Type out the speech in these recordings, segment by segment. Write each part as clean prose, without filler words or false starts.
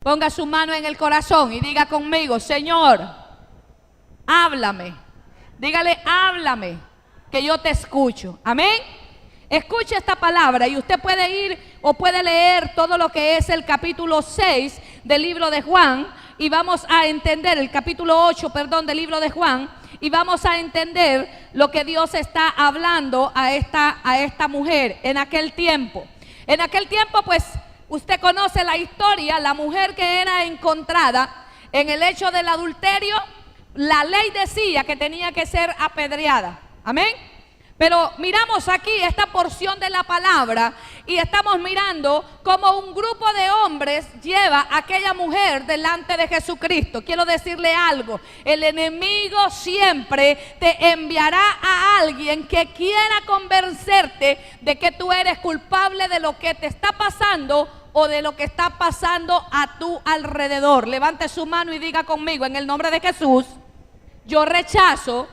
Ponga su mano en el corazón y diga conmigo: Señor, háblame. Dígale: háblame, que yo te escucho. Amén. Escuche esta palabra y usted puede ir o puede leer todo lo que es el capítulo 6 del libro de Juan, y vamos a entender el capítulo 8, perdón, del libro de Juan, y vamos a entender lo que Dios está hablando a esta mujer en aquel tiempo. En aquel tiempo, pues, usted conoce la historia. La mujer que era encontrada en el hecho del adulterio, la ley decía que tenía que ser apedreada. Amén. Pero miramos aquí esta porción de la palabra y estamos mirando cómo un grupo de hombres lleva a aquella mujer delante de Jesucristo. Quiero decirle algo: el enemigo siempre te enviará a alguien que quiera convencerte de que tú eres culpable de lo que te está pasando o de lo que está pasando a tu alrededor. Levante su mano y diga conmigo: en el nombre de Jesús, yo rechazo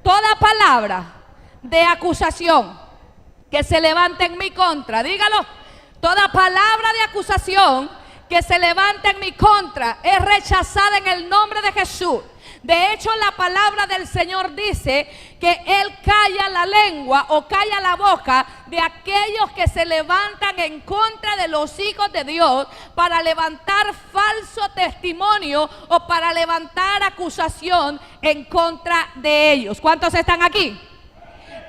toda palabra de acusación que se levante en mi contra. Dígalo: toda palabra de acusación que se levante en mi contra es rechazada en el nombre de Jesús. De hecho, la palabra del Señor dice que Él calla la lengua o calla la boca de aquellos que se levantan en contra de los hijos de Dios para levantar falso testimonio o para levantar acusación en contra de ellos. ¿Cuántos están aquí?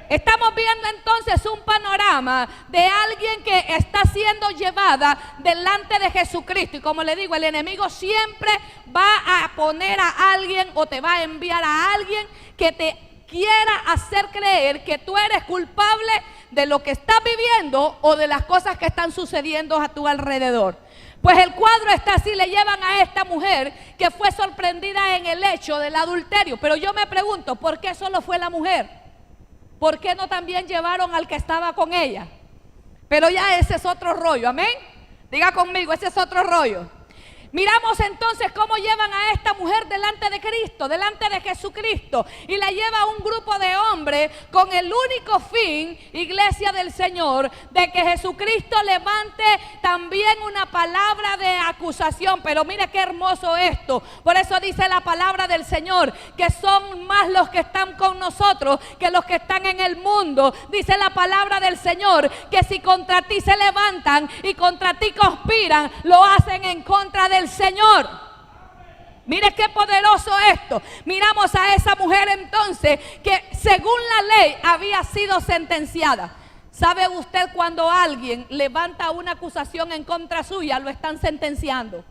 Estamos viendo entonces un panorama de alguien que está siendo llevada delante de Jesucristo. Y como le digo, el enemigo siempre va a poner a alguien o te va a enviar a alguien que te quiera hacer creer que tú eres culpable de lo que estás viviendo o de las cosas que están sucediendo a tu alrededor. Pues el cuadro está así: le llevan a esta mujer que fue sorprendida en el hecho del adulterio. Pero yo me pregunto, ¿por qué solo fue la mujer? ¿Por qué no también llevaron al que estaba con ella? Pero ya ese es otro rollo, amén. Diga conmigo: ese es otro rollo. Miramos entonces cómo llevan a esta mujer delante de Cristo, delante de Jesucristo, y la lleva un grupo de hombres con el único fin, iglesia del Señor, de que Jesucristo levante también una palabra de acusación. Pero mire qué hermoso esto. Por eso dice la palabra del Señor que son más los que están con nosotros que los que están en el mundo. Dice la palabra del Señor que si contra ti se levantan y contra ti conspiran, lo hacen en contra del Señor. Mire qué poderoso esto. Miramos a esa mujer entonces que según la ley había sido sentenciada. ¿Sabe usted cuando alguien levanta una acusación en contra suya, lo están sentenciando?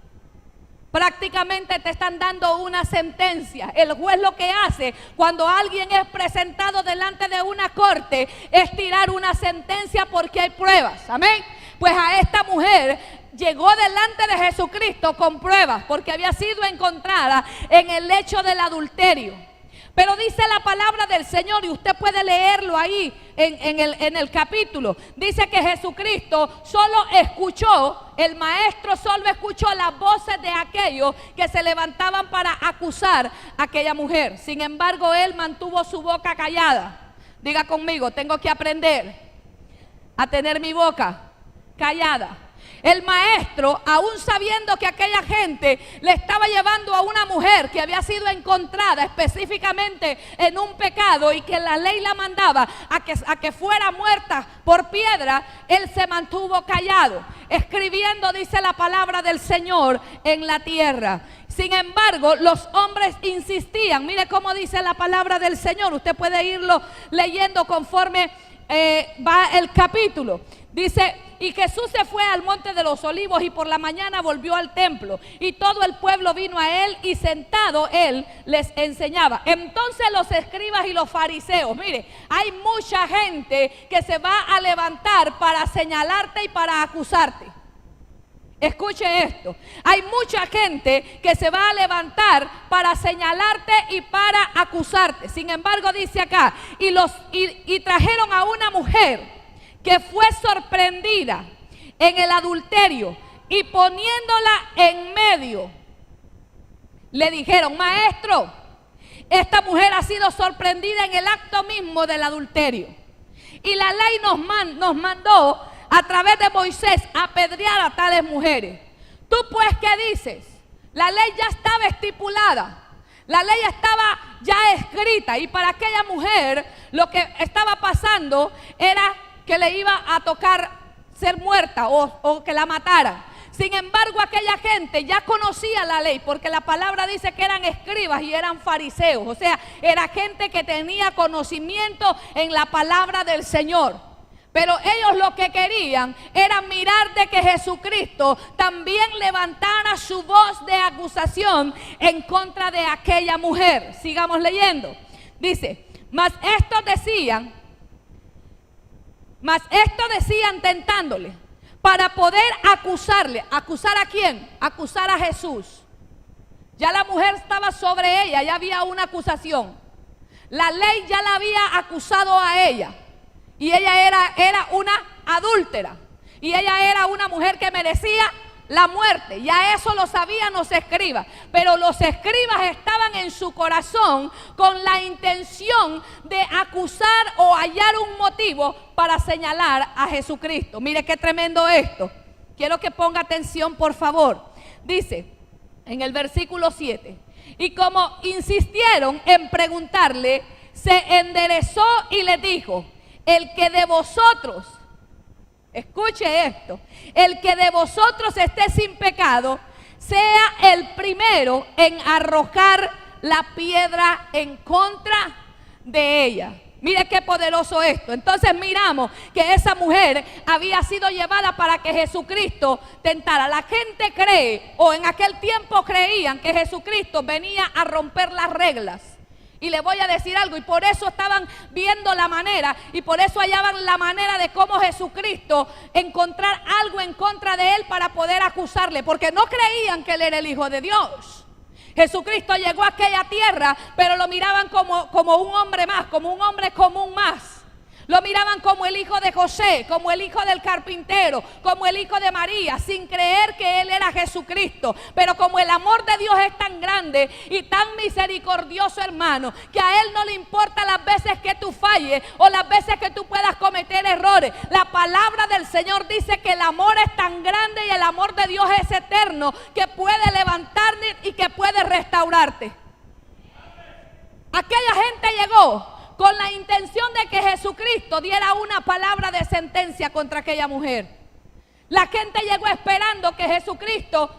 Prácticamente te están dando una sentencia. El juez lo que hace cuando alguien es presentado delante de una corte es tirar una sentencia porque hay pruebas. Amén. Pues a esta mujer llegó delante de Jesucristo con pruebas porque había sido encontrada en el hecho del adulterio. Pero dice la palabra del Señor, y usted puede leerlo ahí en el capítulo. Dice que Jesucristo solo escuchó, el maestro solo escuchó las voces de aquellos que se levantaban para acusar a aquella mujer. Sin embargo, él mantuvo su boca callada. Diga conmigo: tengo que aprender a tener mi boca callada. El maestro, aún sabiendo que aquella gente le estaba llevando a una mujer que había sido encontrada específicamente en un pecado y que la ley la mandaba a que fuera muerta por piedra, él se mantuvo callado, escribiendo, dice la palabra del Señor, en la tierra. Sin embargo, los hombres insistían. Mire cómo dice la palabra del Señor. Usted puede irlo leyendo conforme va el capítulo. Dice: y Jesús se fue al monte de los olivos y por la mañana volvió al templo y todo el pueblo vino a él y sentado él les enseñaba. Entonces los escribas y los fariseos, mire, hay mucha gente que se va a levantar para señalarte y para acusarte. Escuche esto: hay mucha gente que se va a levantar para señalarte y para acusarte. Sin embargo, dice acá: y trajeron a una mujer que fue sorprendida en el adulterio y poniéndola en medio, le dijeron: maestro, esta mujer ha sido sorprendida en el acto mismo del adulterio. Y la ley nos mandó a través de Moisés apedrear a tales mujeres. Tú pues, ¿qué dices? La ley ya estaba estipulada. La ley estaba ya escrita, y para aquella mujer lo que estaba pasando era que le iba a tocar ser muerta o que la mataran. Sin embargo, aquella gente ya conocía la ley, porque la palabra dice que eran escribas y eran fariseos. O sea, era gente que tenía conocimiento en la palabra del Señor. Pero ellos lo que querían era mirar de que Jesucristo también levantara su voz de acusación en contra de aquella mujer. Sigamos leyendo. Dice, mas estos decían tentándole, para poder acusarle. ¿Acusar a quién? Acusar a Jesús. Ya la mujer estaba sobre ella, ya había una acusación. La ley ya la había acusado a ella. Y ella era una adúltera. Y ella era una mujer que merecía la muerte. Ya eso lo sabían los escribas. Pero los escribas estaban en su corazón con la intención de acusar o hallar un motivo para señalar a Jesucristo. Mire qué tremendo esto. Quiero que ponga atención, por favor. Dice en el versículo 7. Y como insistieron en preguntarle, se enderezó y les dijo: el que de vosotros, escuche esto, el que de vosotros esté sin pecado, sea el primero en arrojar la piedra en contra de ella. Mire qué poderoso esto. Entonces miramos que esa mujer había sido llevada para que Jesucristo tentara. La gente cree, o en aquel tiempo creían, que Jesucristo venía a romper las reglas. Y le voy a decir algo, y por eso estaban viendo la manera, y por eso hallaban la manera de cómo Jesucristo encontrar algo en contra de él para poder acusarle, porque no creían que él era el Hijo de Dios. Jesucristo llegó a aquella tierra, pero lo miraban como un hombre más, como un hombre común más. Lo miraban como el hijo de José, como el hijo del carpintero, como el hijo de María, sin creer que él era Jesucristo. Pero como el amor de Dios es tan grande y tan misericordioso, hermano, que a él no le importa las veces que tú falles o las veces que tú puedas cometer errores. La palabra del Señor dice que el amor es tan grande y el amor de Dios es eterno, que puede levantarte y que puede restaurarte. Aquella gente llegó con la intención de que Jesucristo diera una palabra de sentencia contra aquella mujer. La gente llegó esperando que Jesucristo,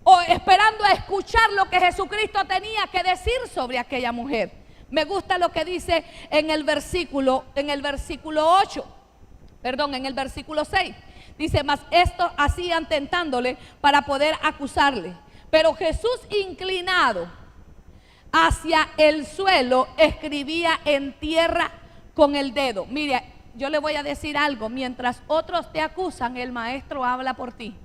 o esperando a escuchar lo que Jesucristo tenía que decir sobre aquella mujer. Me gusta lo que dice en el versículo 6. Dice, mas esto hacían tentándole para poder acusarle. Pero Jesús, inclinado hacia el suelo, escribía en tierra con el dedo. Mire, yo le voy a decir algo: mientras otros te acusan, el maestro habla por ti.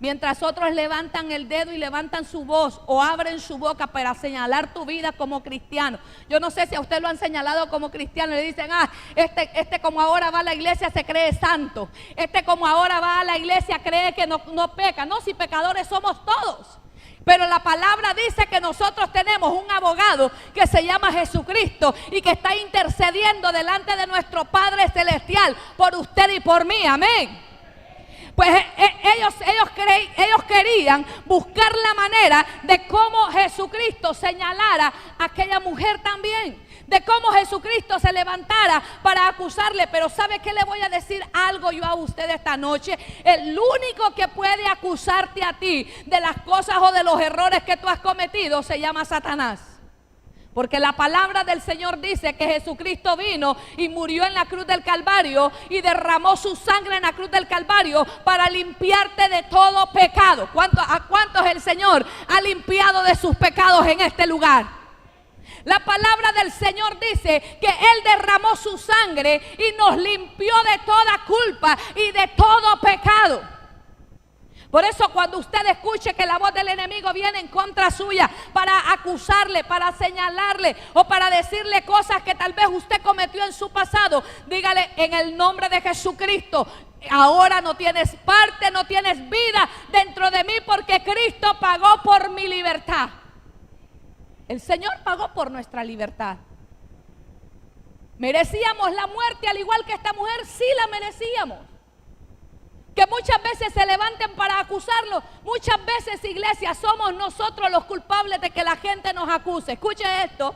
Mientras otros levantan el dedo y levantan su voz o abren su boca para señalar tu vida como cristiano. Yo no sé si a usted lo han señalado como cristiano. Le dicen, este como ahora va a la iglesia se cree santo. Este como ahora va a la iglesia cree que no peca. No, si pecadores somos todos. Pero la palabra dice que nosotros tenemos un abogado que se llama Jesucristo y que está intercediendo delante de nuestro Padre Celestial por usted y por mí. Amén. Pues ellos querían buscar la manera de cómo Jesucristo señalara a aquella mujer también, de cómo Jesucristo se levantara para acusarle. Pero ¿sabe qué? Le voy a decir algo yo a usted esta noche. El único que puede acusarte a ti de las cosas o de los errores que tú has cometido se llama Satanás. Porque la palabra del Señor dice que Jesucristo vino y murió en la cruz del Calvario y derramó su sangre en la cruz del Calvario para limpiarte de todo pecado. ¿A cuántos el Señor ha limpiado de sus pecados en este lugar? La palabra del Señor dice que Él derramó su sangre y nos limpió de toda culpa y de todo pecado. Por eso cuando usted escuche que la voz del enemigo viene en contra suya para acusarle, para señalarle o para decirle cosas que tal vez usted cometió en su pasado, dígale: en el nombre de Jesucristo, ahora no tienes parte, no tienes vida dentro de mí, porque Cristo pagó por mi libertad. El Señor pagó por nuestra libertad. ¿Merecíamos la muerte al igual que esta mujer? Sí, la merecíamos. que muchas veces se levanten para acusarlo. Muchas veces, iglesia, somos nosotros los culpables de que la gente nos acuse. Escuche esto.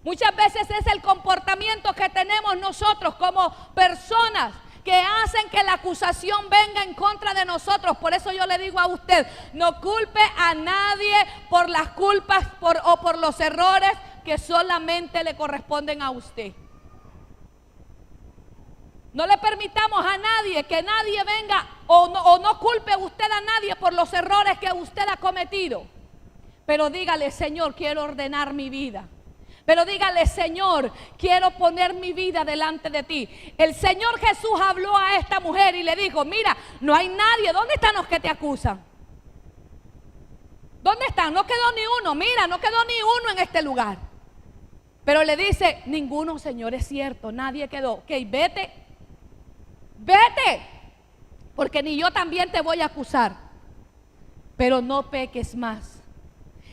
Muchas veces es el comportamiento que tenemos nosotros como personas que hacen que la acusación venga en contra de nosotros. Por eso yo le digo a usted, no culpe a nadie por las culpas o por los errores que solamente le corresponden a usted. No le permitamos a nadie que nadie venga o no culpe usted a nadie por los errores que usted ha cometido. Pero dígale, Señor, quiero ordenar mi vida. Pero dígale, Señor, quiero poner mi vida delante de ti. El Señor Jesús habló a esta mujer y le dijo, mira, no hay nadie. ¿Dónde están los que te acusan? ¿Dónde están? No quedó ni uno. Mira, no quedó ni uno en este lugar. Pero le dice, ninguno, Señor, es cierto. Nadie quedó. Ok, vete. Vete. Porque ni yo también te voy a acusar. Pero no peques más.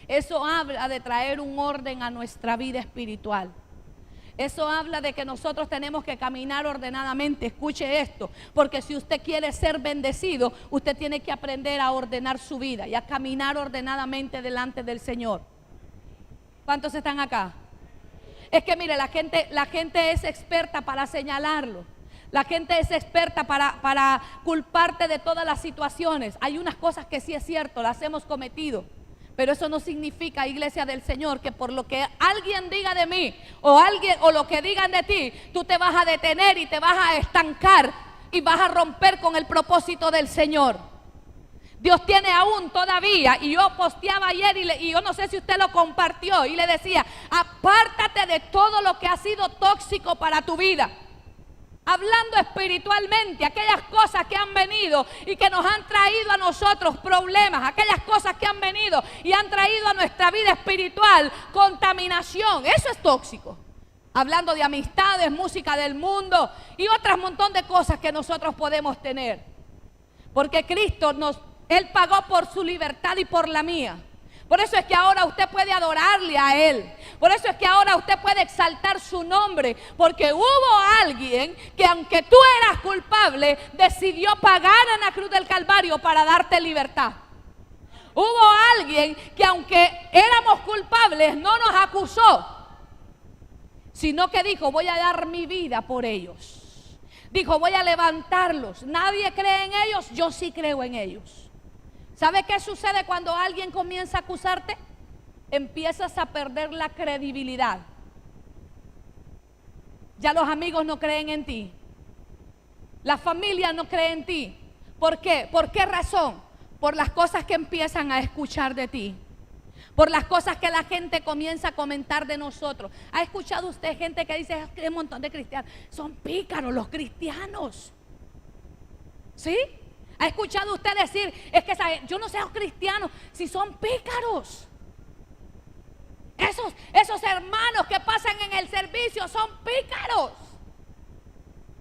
Eso habla de traer un orden a nuestra vida espiritual. Eso habla de que nosotros tenemos que caminar ordenadamente. Escuche esto, porque si usted quiere ser bendecido, usted tiene que aprender a ordenar su vida y a caminar ordenadamente delante del Señor. ¿Cuántos están acá? Es que mire, la gente es experta para señalarlo. La gente es experta para culparte de todas las situaciones. Hay unas cosas que sí es cierto, las hemos cometido. Pero eso no significa, iglesia del Señor, que por lo que alguien diga de mí o lo que digan de ti, tú te vas a detener y te vas a estancar y vas a romper con el propósito del Señor. Dios tiene aún todavía, y yo posteaba ayer y yo no sé si usted lo compartió y le decía, apártate de todo lo que ha sido tóxico para tu vida. Hablando espiritualmente, aquellas cosas que han venido y que nos han traído a nosotros problemas, aquellas cosas que han venido y han traído a nuestra vida espiritual contaminación, eso es tóxico. Hablando de amistades, música del mundo y otras montón de cosas que nosotros podemos tener. Porque Cristo Él pagó por su libertad y por la mía. Por eso es que ahora usted puede adorarle a Él. Por eso es que ahora usted puede exaltar su nombre. Porque hubo alguien que, aunque tú eras culpable, decidió pagar en la cruz del Calvario para darte libertad. Hubo alguien que, aunque éramos culpables, no nos acusó, sino que dijo, voy a dar mi vida por ellos. Dijo, voy a levantarlos. Nadie cree en ellos, yo sí creo en ellos. ¿Sabe qué sucede cuando alguien comienza a acusarte? Empiezas a perder la credibilidad. Ya los amigos no creen en ti. La familia no cree en ti. ¿Por qué? ¿Por qué razón? Por las cosas que empiezan a escuchar de ti. Por las cosas que la gente comienza a comentar de nosotros. ¿Ha escuchado usted gente que dice, que hay un montón de cristianos? Son pícaros los cristianos. ¿Sí? ¿Ha escuchado usted decir, es que yo no sé los cristianos, si son pícaros? Esos hermanos que pasan en el servicio son pícaros.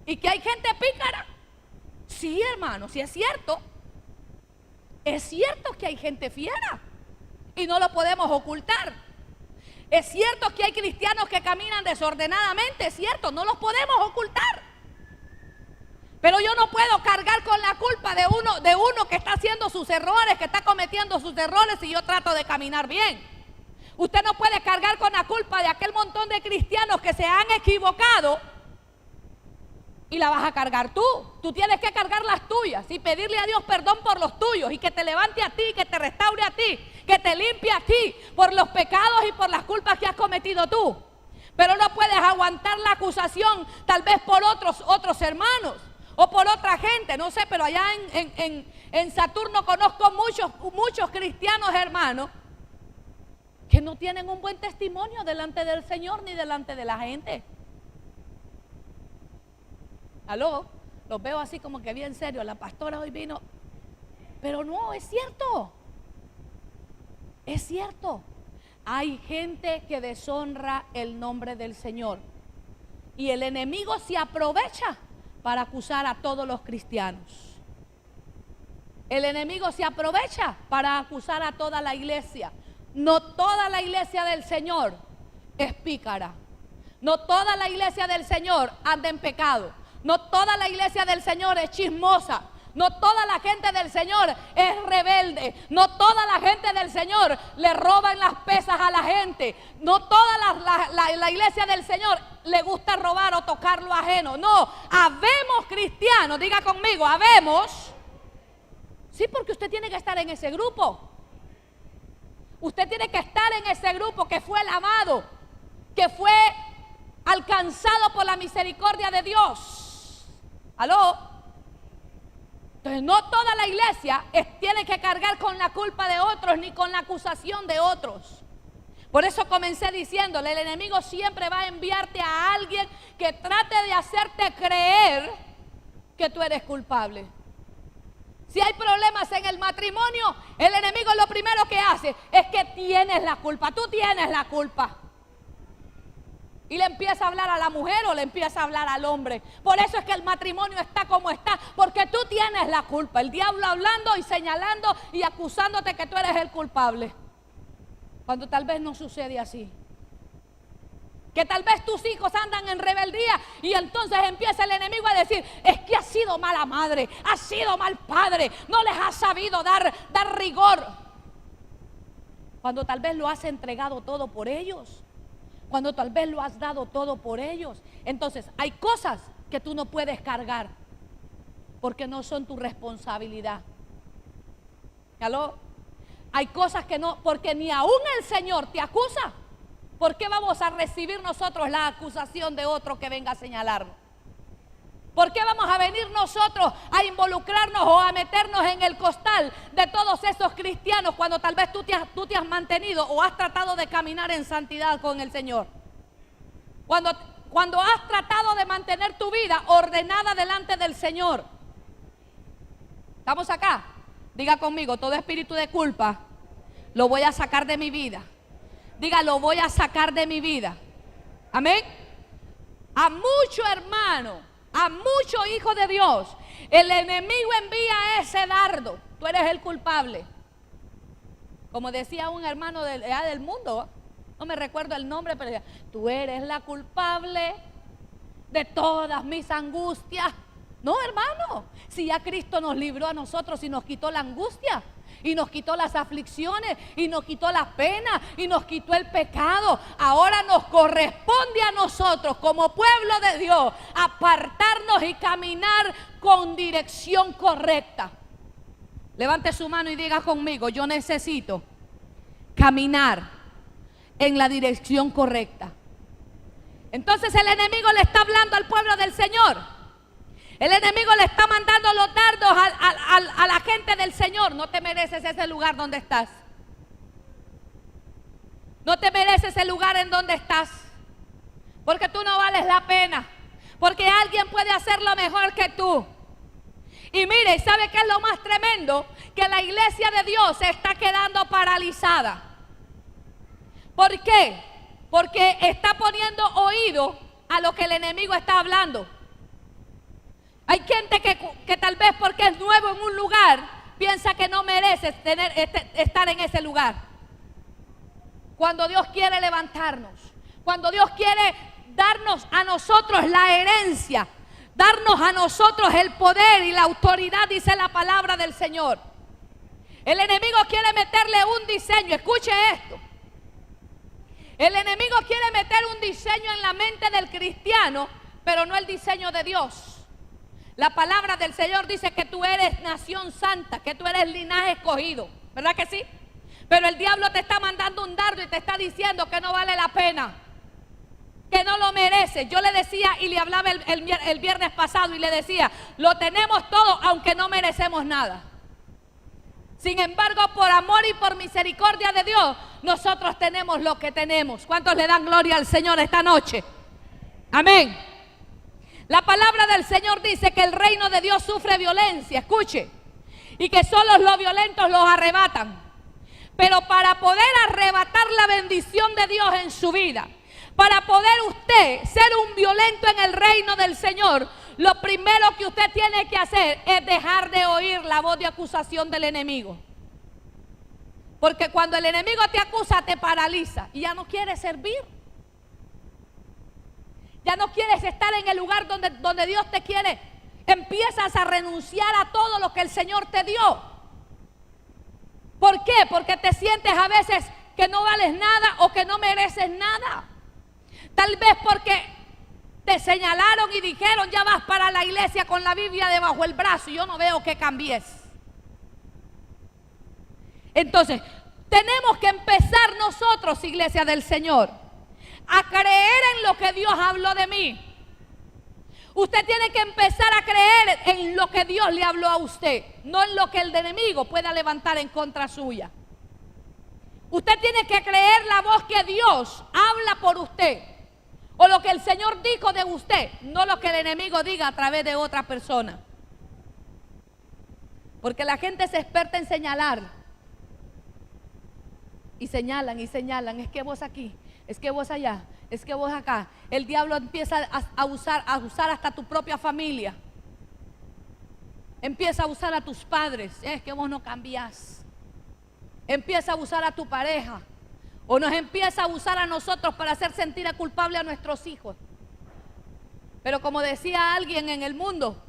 ¿Y que hay gente pícara? Sí, hermano, sí es cierto. Es cierto que hay gente fiera y no lo podemos ocultar. Es cierto que hay cristianos que caminan desordenadamente, es cierto, no los podemos ocultar. Pero yo no puedo cargar con la culpa de uno que está haciendo sus errores, que está cometiendo sus errores y yo trato de caminar bien. Usted no puede cargar con la culpa de aquel montón de cristianos que se han equivocado y la vas a cargar tú. Tú tienes que cargar las tuyas y pedirle a Dios perdón por los tuyos y que te levante a ti, que te restaure a ti, que te limpie a ti por los pecados y por las culpas que has cometido tú. Pero no puedes aguantar la acusación tal vez por otros hermanos. O por otra gente, no sé, pero allá en Saturno conozco muchos cristianos hermanos que no tienen un buen testimonio delante del Señor ni delante de la gente. Aló, los veo así como que bien serio, la pastora hoy vino, pero no, es cierto. Es cierto. Hay gente que deshonra el nombre del Señor y el enemigo se aprovecha para acusar a todos los cristianos. El enemigo se aprovecha para acusar a toda la iglesia. No toda la iglesia del Señor es pícara. No toda la iglesia del Señor anda en pecado. No toda la iglesia del Señor es chismosa. No toda la gente del Señor es rebelde. No toda la gente del Señor le roban las pesas a la gente. No toda la iglesia del Señor le gusta robar o tocar lo ajeno. No, habemos cristianos, diga conmigo, habemos. Sí, porque usted tiene que estar en ese grupo. Usted tiene que estar en ese grupo que fue el amado, que fue alcanzado por la misericordia de Dios. ¿Aló? Entonces no toda la iglesia tiene que cargar con la culpa de otros ni con la acusación de otros. Por eso comencé diciéndole, el enemigo siempre va a enviarte a alguien que trate de hacerte creer que tú eres culpable. Si hay problemas en el matrimonio, el enemigo lo primero que hace es que tienes la culpa, tú tienes la culpa. Y le empieza a hablar a la mujer o le empieza a hablar al hombre. Por eso es que el matrimonio está como está, porque tú tienes la culpa. El diablo hablando y señalando y acusándote que tú eres el culpable. Cuando tal vez no sucede así. Que tal vez tus hijos andan en rebeldía y entonces empieza el enemigo a decir, es que has sido mala madre, has sido mal padre, no les has sabido dar rigor. Cuando tal vez lo has entregado todo por ellos. Cuando tal vez lo has dado todo por ellos. Entonces hay cosas que tú no puedes cargar porque no son tu responsabilidad. ¿Aló? Hay cosas que no, porque ni aún el Señor te acusa. ¿Por qué vamos a recibir nosotros la acusación de otro que venga a señalarnos? ¿Por qué vamos a venir nosotros a involucrarnos o a meternos en el costal de todos esos cristianos cuando tal vez tú te has mantenido o has tratado de caminar en santidad con el Señor? Cuando has tratado de mantener tu vida ordenada delante del Señor. ¿Estamos acá? Diga conmigo, todo espíritu de culpa lo voy a sacar de mi vida. Diga, lo voy a sacar de mi vida. Amén. A mucho hermano, a mucho hijo de Dios, el enemigo envía ese dardo. Tú eres el culpable. Como decía un hermano del mundo, no me recuerdo el nombre, pero decía, tú eres la culpable de todas mis angustias. No, hermano, si ya Cristo nos libró a nosotros y nos quitó la angustia, y nos quitó las aflicciones, y nos quitó la pena, y nos quitó el pecado. Ahora nos corresponde a nosotros como pueblo de Dios apartarnos y caminar con dirección correcta. Levante su mano y diga conmigo, yo necesito caminar en la dirección correcta. Entonces el enemigo le está hablando al pueblo del Señor. El enemigo le está mandando los dardos a la gente del Señor. No te mereces ese lugar donde estás. No te mereces el lugar en donde estás. Porque tú no vales la pena. Porque alguien puede hacerlo mejor que tú. Y mire, ¿sabe qué es lo más tremendo? Que la iglesia de Dios se está quedando paralizada. ¿Por qué? Porque está poniendo oído a lo que el enemigo está hablando. Hay gente que tal vez porque es nuevo en un lugar, piensa que no merece estar en ese lugar. Cuando Dios quiere levantarnos, cuando Dios quiere darnos a nosotros la herencia, darnos a nosotros el poder y la autoridad, dice la palabra del Señor. El enemigo quiere meterle un diseño, escuche esto. El enemigo quiere meter un diseño en la mente del cristiano, pero no el diseño de Dios. La palabra del Señor dice que tú eres nación santa, que tú eres linaje escogido, ¿verdad que sí? Pero el diablo te está mandando un dardo y te está diciendo que no vale la pena, que no lo mereces. Yo le decía y le hablaba el viernes pasado y le decía, lo tenemos todo aunque no merecemos nada. Sin embargo, por amor y por misericordia de Dios, nosotros tenemos lo que tenemos. ¿Cuántos le dan gloria al Señor esta noche? Amén. La palabra del Señor dice que el reino de Dios sufre violencia, escuche, y que solo los violentos los arrebatan. Pero para poder arrebatar la bendición de Dios en su vida, para poder usted ser un violento en el reino del Señor, lo primero que usted tiene que hacer es dejar de oír la voz de acusación del enemigo. Porque cuando el enemigo te acusa, te paraliza y ya no quieres servir. Ya no quieres estar en el lugar donde Dios te quiere Empiezas a renunciar a todo lo que el Señor te dio. ¿Por qué? Porque te sientes a veces que no vales nada o que no mereces nada. Tal vez porque te señalaron y dijeron: ya vas para la iglesia con la Biblia debajo del brazo y yo no veo que cambies. Entonces, tenemos que empezar nosotros, iglesia del Señor, a creer en lo que Dios habló de mí. Usted tiene que empezar a creer en lo que Dios le habló a usted, no en lo que el enemigo pueda levantar en contra suya. Usted tiene que creer la voz que Dios habla por usted, o lo que el Señor dijo de usted, no lo que el enemigo diga a través de otra persona. Porque la gente es experta en señalar. Y señalan y señalan: es que vos aquí, es que vos allá, es que vos acá. El diablo empieza a usar hasta tu propia familia. Empieza a usar a tus padres: es que vos no cambiás. Empieza a usar a tu pareja, o nos empieza a usar a nosotros para hacer sentir culpable a nuestros hijos. Pero como decía alguien en el mundo,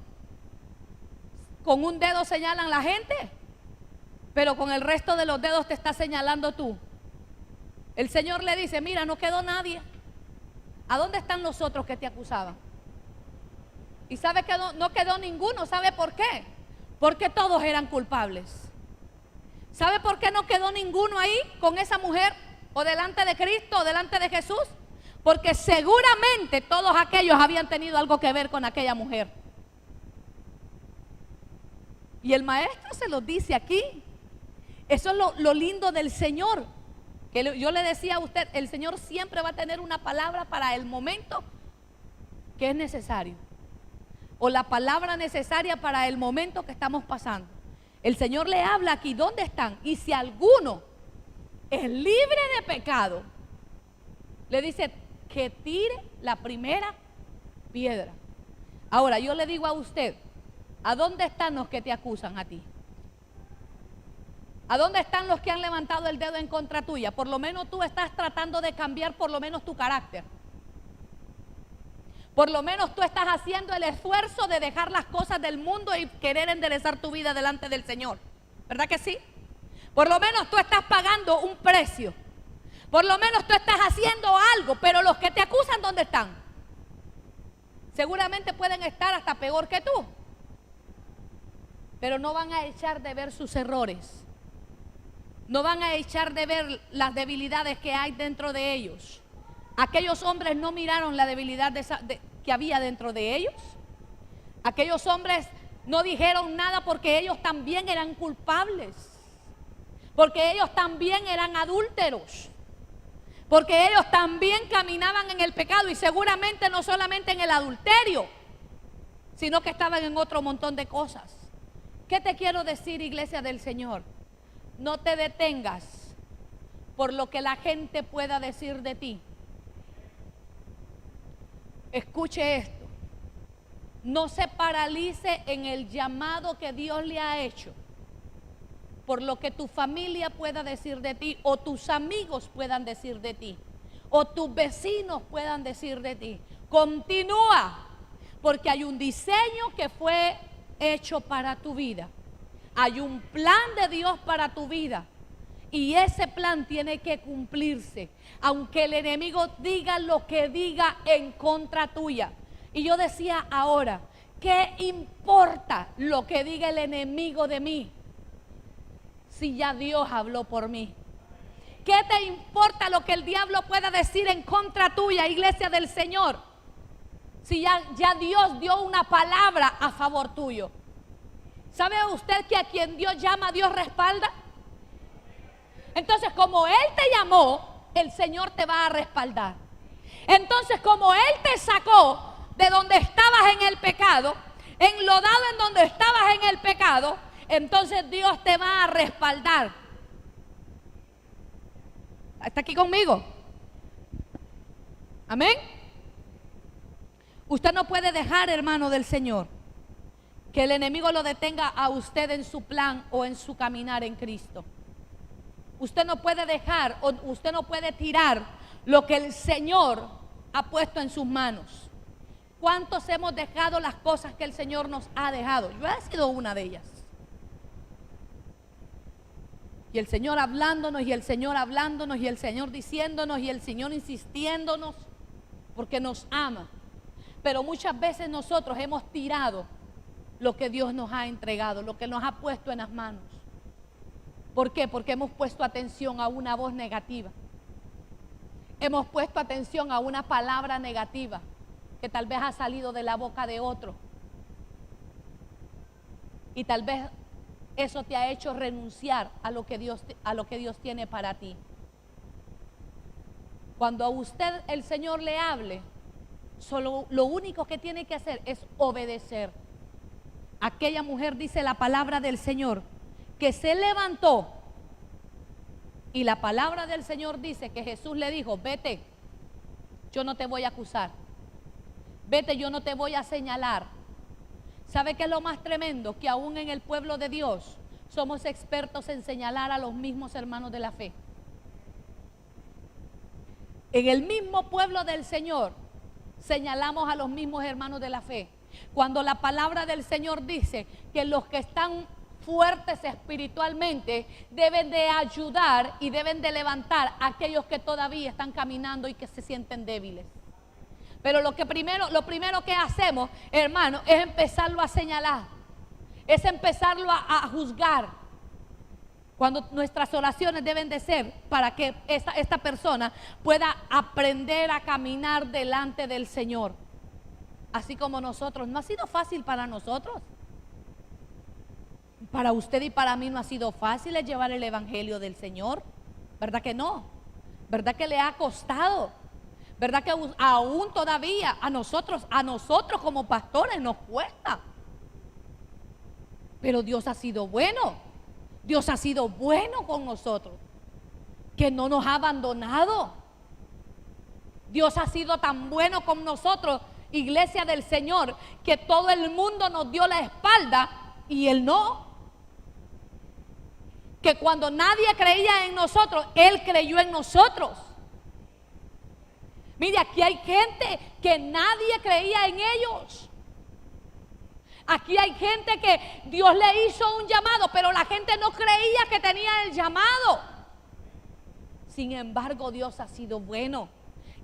con un dedo señalan la gente, pero con el resto de los dedos te está señalando tú. El Señor le dice: mira, no quedó nadie. ¿A dónde están los otros que te acusaban? Y sabe que no quedó ninguno. ¿Sabe por qué? Porque todos eran culpables. ¿Sabe por qué no quedó ninguno ahí con esa mujer, o delante de Cristo, o delante de Jesús? Porque seguramente todos aquellos habían tenido algo que ver con aquella mujer. Y el maestro se los dice aquí. Eso es lo lindo del Señor. Que yo le decía a usted, el Señor siempre va a tener una palabra para el momento que es necesario, o la palabra necesaria para el momento que estamos pasando. El Señor le habla aquí: ¿dónde están? Y si alguno es libre de pecado, le dice que tire la primera piedra. Ahora yo le digo a usted: ¿a dónde están los que te acusan a ti? ¿A dónde están los que han levantado el dedo en contra tuya? Por lo menos tú estás tratando de cambiar por lo menos tu carácter. Por lo menos tú estás haciendo el esfuerzo de dejar las cosas del mundo y querer enderezar tu vida delante del Señor. ¿Verdad que sí? Por lo menos tú estás pagando un precio. Por lo menos tú estás haciendo algo. Pero los que te acusan, ¿dónde están? Seguramente pueden estar hasta peor que tú, pero no van a echar de ver sus errores. No van a echar de ver las debilidades que hay dentro de ellos. Aquellos hombres no miraron la debilidad que había dentro de ellos. Aquellos hombres no dijeron nada porque ellos también eran culpables. Porque ellos también eran adúlteros. Porque ellos también caminaban en el pecado, y seguramente no solamente en el adulterio, sino que estaban en otro montón de cosas. ¿Qué te quiero decir, iglesia del Señor? No te detengas por lo que la gente pueda decir de ti. Escuche esto: no se paralice en el llamado que Dios le ha hecho por lo que tu familia pueda decir de ti, o tus amigos puedan decir de ti, o tus vecinos puedan decir de ti. Continúa, porque hay un diseño que fue hecho para tu vida. Hay un plan de Dios para tu vida, y ese plan tiene que cumplirse, aunque el enemigo diga lo que diga en contra tuya. Y yo decía ahora: ¿qué importa lo que diga el enemigo de mí si ya Dios habló por mí? ¿Qué te importa lo que el diablo pueda decir en contra tuya, iglesia del Señor, si ya Dios dio una palabra a favor tuyo? ¿Sabe usted que a quien Dios llama, Dios respalda? Entonces, como Él te llamó, el Señor te va a respaldar. Entonces, como Él te sacó de donde estabas en el pecado, enlodado en donde estabas en el pecado, entonces Dios te va a respaldar. ¿Está aquí conmigo? Amén. Usted no puede dejar, hermano del Señor, que el enemigo lo detenga a usted en su plan o en su caminar en Cristo. Usted no puede dejar, o usted no puede tirar lo que el Señor ha puesto en sus manos. ¿Cuántos hemos dejado las cosas que el Señor nos ha dejado? Yo he sido una de ellas. Y el Señor hablándonos, y el Señor hablándonos, y el Señor diciéndonos, y el Señor insistiéndonos, porque nos ama. Pero muchas veces nosotros hemos tirado lo que Dios nos ha entregado, lo que nos ha puesto en las manos. ¿Por qué? Porque hemos puesto atención a una voz negativa. Hemos puesto atención a una palabra negativa que tal vez ha salido de la boca de otro. Y tal vez eso te ha hecho renunciar a lo que Dios tiene para ti. Cuando a usted el Señor le hable, solo lo único que tiene que hacer es obedecer. Aquella mujer, dice la palabra del Señor, que se levantó, y la palabra del Señor dice que Jesús le dijo: vete, yo no te voy a acusar, vete, yo no te voy a señalar. ¿Sabe qué es lo más tremendo? Que aún en el pueblo de Dios somos expertos en señalar a los mismos hermanos de la fe. En el mismo pueblo del Señor señalamos a los mismos hermanos de la fe, cuando la palabra del Señor dice que los que están fuertes espiritualmente deben de ayudar y deben de levantar a aquellos que todavía están caminando y que se sienten débiles. Pero lo primero que hacemos, hermano, es empezarlo a señalar, es empezarlo a juzgar, cuando nuestras oraciones deben de ser para que esta persona pueda aprender a caminar delante del Señor, así como nosotros. No ha sido fácil para nosotros. Para usted y para mí no ha sido fácil llevar el evangelio del Señor, ¿verdad que no? ¿Verdad que le ha costado? ¿Verdad que aún todavía a nosotros como pastores nos cuesta? Pero Dios ha sido bueno. Dios ha sido bueno con nosotros, que no nos ha abandonado. Dios ha sido tan bueno con nosotros, iglesia del Señor, que todo el mundo nos dio la espalda y Él no. Que cuando nadie creía en nosotros, Él creyó en nosotros. Mire, aquí hay gente que nadie creía en ellos. Aquí hay gente que Dios le hizo un llamado, pero la gente no creía que tenía el llamado. Sin embargo, Dios ha sido bueno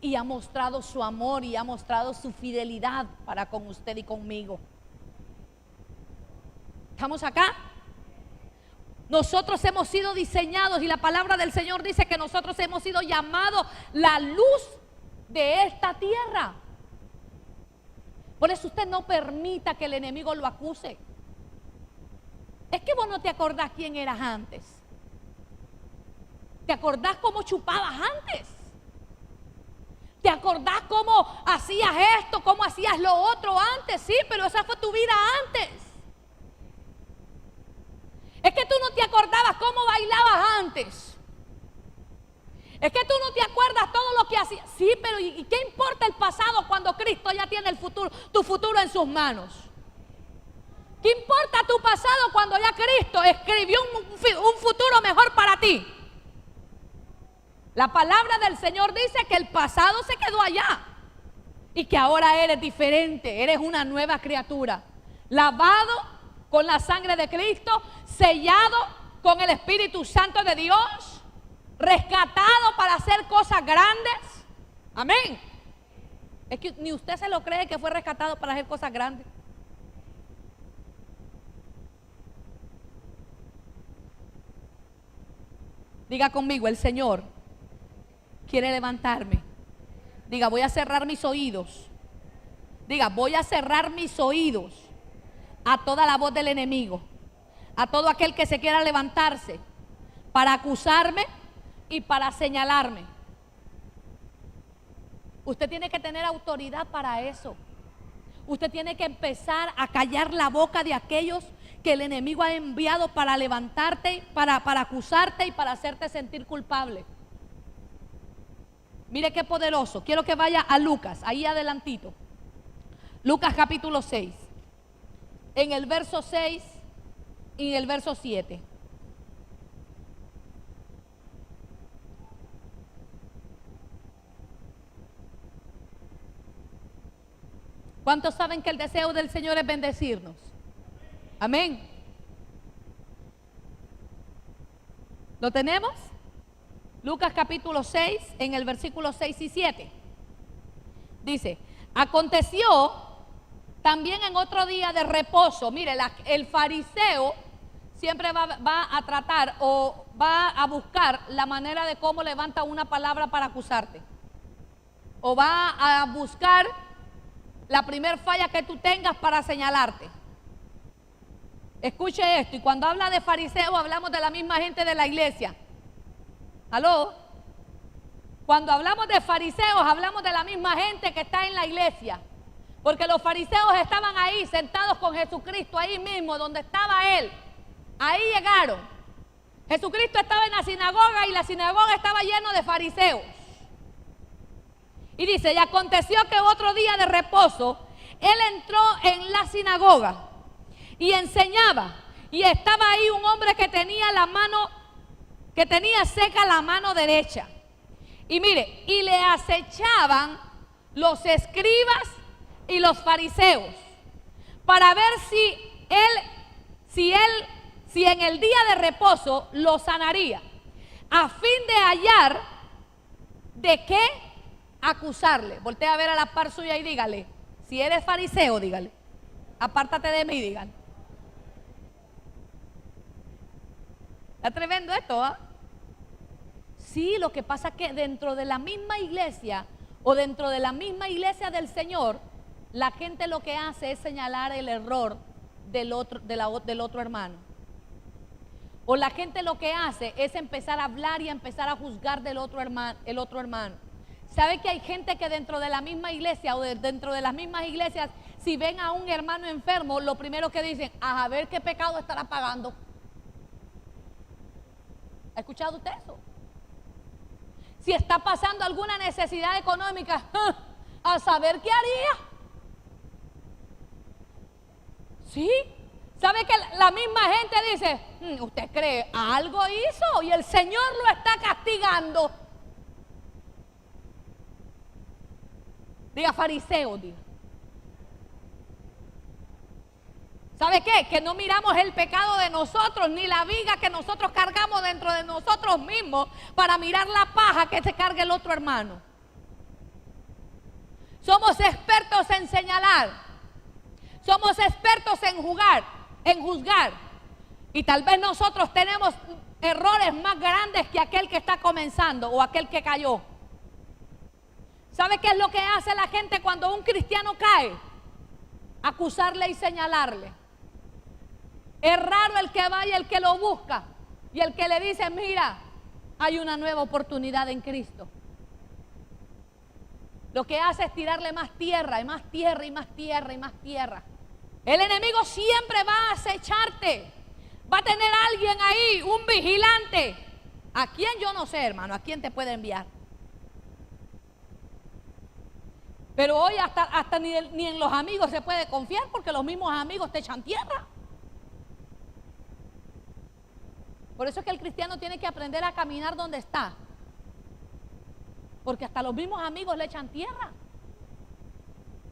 y ha mostrado su amor y ha mostrado su fidelidad para con usted y conmigo. ¿Estamos acá? Nosotros hemos sido diseñados, y la palabra del Señor dice que nosotros hemos sido llamados la luz de esta tierra. Por eso usted no permita que el enemigo lo acuse. Es que vos no te acordás quién eras antes. ¿Te acordás cómo chupabas antes? ¿Te acordás cómo hacías esto, cómo hacías lo otro antes? Sí, pero esa fue tu vida antes. Es que tú no te acordabas cómo bailabas antes. Es que tú no te acuerdas todo lo que hacías. Sí, pero ¿y qué importa el pasado cuando Cristo ya tiene el futuro, tu futuro en sus manos? ¿Qué importa tu pasado cuando ya Cristo escribió un futuro mejor para ti? La palabra del Señor dice que el pasado se quedó allá y que ahora eres diferente, eres una nueva criatura, lavado con la sangre de Cristo, sellado con el Espíritu Santo de Dios, rescatado para hacer cosas grandes. Amén. Es que ni usted se lo cree que fue rescatado para hacer cosas grandes. Diga conmigo: el Señor quiere levantarme. Diga: voy a cerrar mis oídos. Diga: voy a cerrar mis oídos a toda la voz del enemigo, a todo aquel que se quiera levantarse para acusarme y para señalarme. Usted tiene que tener autoridad para eso. Usted tiene que empezar a callar la boca de aquellos que el enemigo ha enviado para levantarte, para acusarte y para hacerte sentir culpable. Mire qué poderoso. Quiero que vaya a Lucas, ahí adelantito. Lucas capítulo 6, en el verso 6 y en el verso 7. ¿Cuántos saben que el deseo del Señor es bendecirnos? Amén. ¿Lo tenemos? Lucas capítulo 6, en el versículo 6 y 7. Dice, aconteció también en otro día de reposo. Mire, el fariseo siempre va a tratar o va a buscar la manera de cómo levanta una palabra para acusarte. O va a buscar la primer falla que tú tengas para señalarte. Escuche esto, y cuando habla de fariseo hablamos de la misma gente de la iglesia. ¿Aló? Cuando hablamos de fariseos hablamos de la misma gente que está en la iglesia. Porque los fariseos estaban ahí sentados con Jesucristo, ahí mismo donde estaba Él. Ahí llegaron. Jesucristo estaba en la sinagoga y la sinagoga estaba llena de fariseos. Y dice, y aconteció que otro día de reposo, Él entró en la sinagoga y enseñaba. Y estaba ahí un hombre que tenía seca la mano derecha. Y mire, y le acechaban los escribas y los fariseos para ver si en el día de reposo lo sanaría, a fin de hallar de qué acusarle. Voltea a ver a la par suya y dígale, si eres fariseo, dígale, apártate de mí, dígale. Está tremendo esto, ¿ah? Sí, lo que pasa es que dentro de la misma iglesia o dentro de la misma iglesia del Señor, la gente lo que hace es señalar el error del otro hermano. O la gente lo que hace es empezar a hablar y a empezar a juzgar el otro hermano. ¿Sabe que hay gente que dentro de la misma iglesia o dentro de las mismas iglesias, si ven a un hermano enfermo, lo primero que dicen, a ver qué pecado estará pagando? ¿Ha escuchado usted eso? Si está pasando alguna necesidad económica, a saber qué haría. ¿Sí? ¿Sabe que la misma gente dice, usted cree, algo hizo y el Señor lo está castigando? Diga fariseo, diga. ¿Sabe qué? Que no miramos el pecado de nosotros, ni la viga que nosotros cargamos dentro de nosotros mismos para mirar la paja que se carga el otro hermano. Somos expertos en señalar. Somos expertos en juzgar. Y tal vez nosotros tenemos errores más grandes que aquel que está comenzando o aquel que cayó. ¿Sabe qué es lo que hace la gente cuando un cristiano cae? Acusarle y señalarle. Es raro el que vaya, el que lo busca y el que le dice, mira, hay una nueva oportunidad en Cristo. Lo que hace es tirarle más tierra y más tierra y más tierra y más tierra. El enemigo siempre va a acecharte. Va a tener alguien ahí, un vigilante. ¿A quién? Yo no sé, hermano, ¿a quién te puede enviar? Pero hoy hasta ni en los amigos se puede confiar, porque los mismos amigos te echan tierra. Por eso es que el cristiano tiene que aprender a caminar donde está, porque hasta los mismos amigos le echan tierra.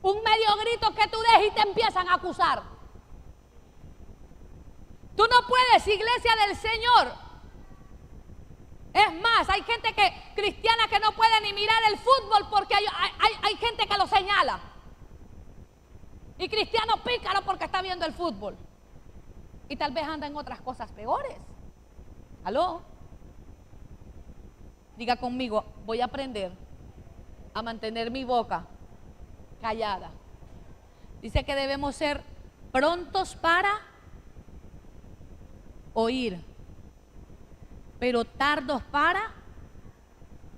Un medio grito que tú des y te empiezan a acusar. Tú no puedes, iglesia del Señor. Es más, hay gente cristiana que no puede ni mirar el fútbol porque hay gente que lo señala. Y cristiano pícaro porque está viendo el fútbol. Y tal vez anda en otras cosas peores. ¿Aló? Diga conmigo, voy a aprender a mantener mi boca callada. Dice que debemos ser prontos para oír, pero tardos para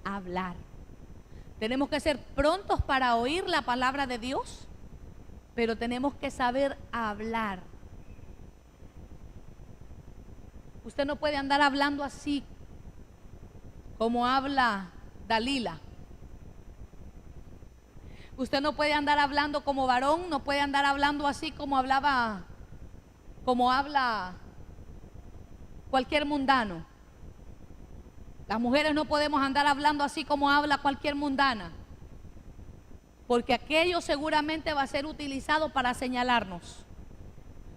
hablar. Tenemos que ser prontos para oír la palabra de Dios, pero tenemos que saber hablar. Usted no puede andar hablando así como habla Dalila. Usted no puede andar hablando como varón, no puede andar hablando así como habla cualquier mundano. Las mujeres no podemos andar hablando así como habla cualquier mundana, Porque aquello seguramente va a ser utilizado para señalarnos.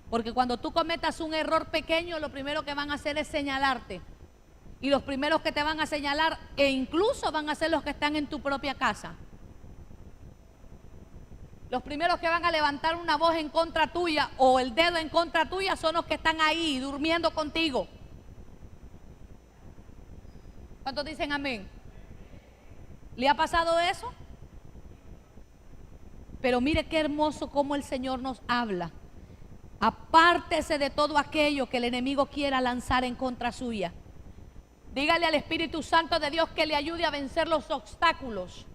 Porque cuando tú cometas un error pequeño, lo primero que van a hacer es señalarte. Y los primeros que te van a señalar, e incluso van a ser los que están en tu propia casa. Los primeros que van a levantar una voz en contra tuya o el dedo en contra tuya son los que están ahí durmiendo contigo. ¿Cuántos dicen amén? ¿Le ha pasado eso? Pero mire qué hermoso cómo el Señor nos habla. Apártese de todo aquello que el enemigo quiera lanzar en contra suya. Dígale al Espíritu Santo de Dios que le ayude a vencer los obstáculos.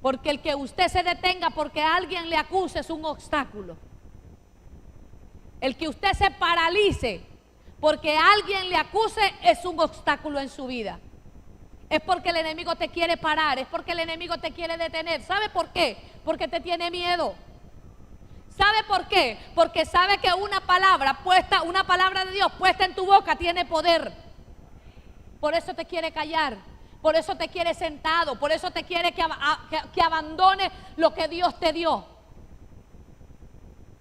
Porque el que usted se detenga porque alguien le acuse es un obstáculo. El que usted se paralice porque alguien le acuse es un obstáculo en su vida. Es porque el enemigo te quiere parar, es porque el enemigo te quiere detener. ¿Sabe por qué? Porque te tiene miedo. ¿Sabe por qué? Porque sabe que una palabra de Dios puesta en tu boca tiene poder. Por eso te quiere callar, por eso te quiere sentado, por eso te quiere que abandone lo que Dios te dio.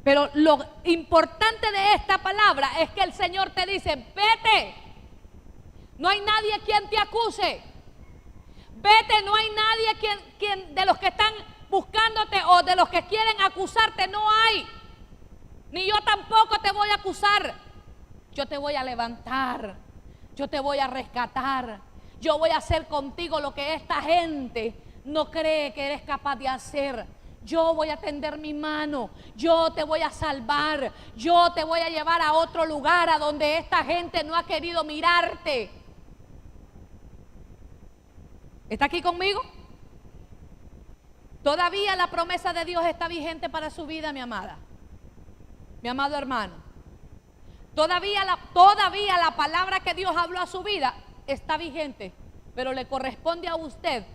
Pero lo importante de esta palabra es que el Señor te dice, vete. No hay nadie quien te acuse. Vete, no hay nadie quien de los que están buscándote o de los que quieren acusarte, no hay. Ni yo tampoco te voy a acusar. Yo te voy a levantar. Yo te voy a rescatar. Yo voy a hacer contigo lo que esta gente no cree que eres capaz de hacer. Yo voy a tender mi mano. Yo te voy a salvar. Yo te voy a llevar a otro lugar a donde esta gente no ha querido mirarte. ¿Está aquí conmigo? Todavía la promesa de Dios está vigente para su vida, mi amada, mi amado hermano. Todavía la palabra que Dios habló a su vida está vigente, pero le corresponde a usted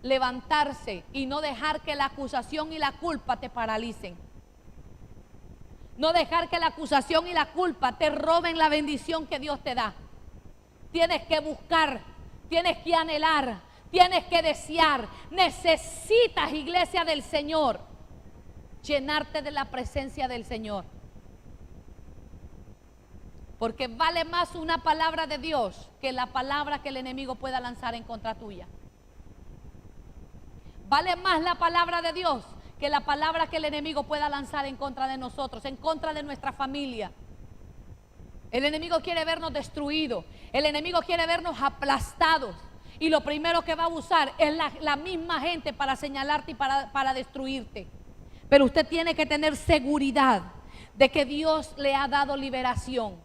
levantarse y no dejar que la acusación y la culpa te paralicen. No dejar que la acusación y la culpa te roben la bendición que Dios te da. Tienes que buscar, tienes que anhelar, tienes que desear. Necesitas, iglesia del Señor, llenarte de la presencia del Señor. Porque vale más una palabra de Dios que la palabra que el enemigo pueda lanzar en contra tuya. Vale más la palabra de Dios que la palabra que el enemigo pueda lanzar en contra de nosotros, en contra de nuestra familia. El enemigo quiere vernos destruidos. El enemigo quiere vernos aplastados. Y lo primero que va a usar es la misma gente para señalarte y para destruirte. Pero usted tiene que tener seguridad de que Dios le ha dado liberación.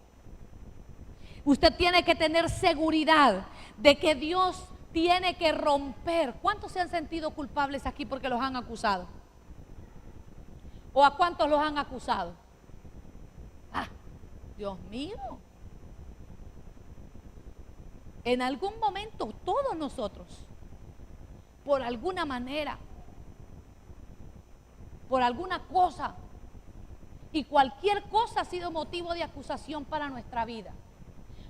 Usted tiene que tener seguridad de que Dios tiene que romper. ¿Cuántos se han sentido culpables aquí porque los han acusado? ¿O a cuántos los han acusado? Ah, Dios mío. En algún momento todos nosotros, por alguna manera, por alguna cosa, y cualquier cosa ha sido motivo de acusación para nuestra vida.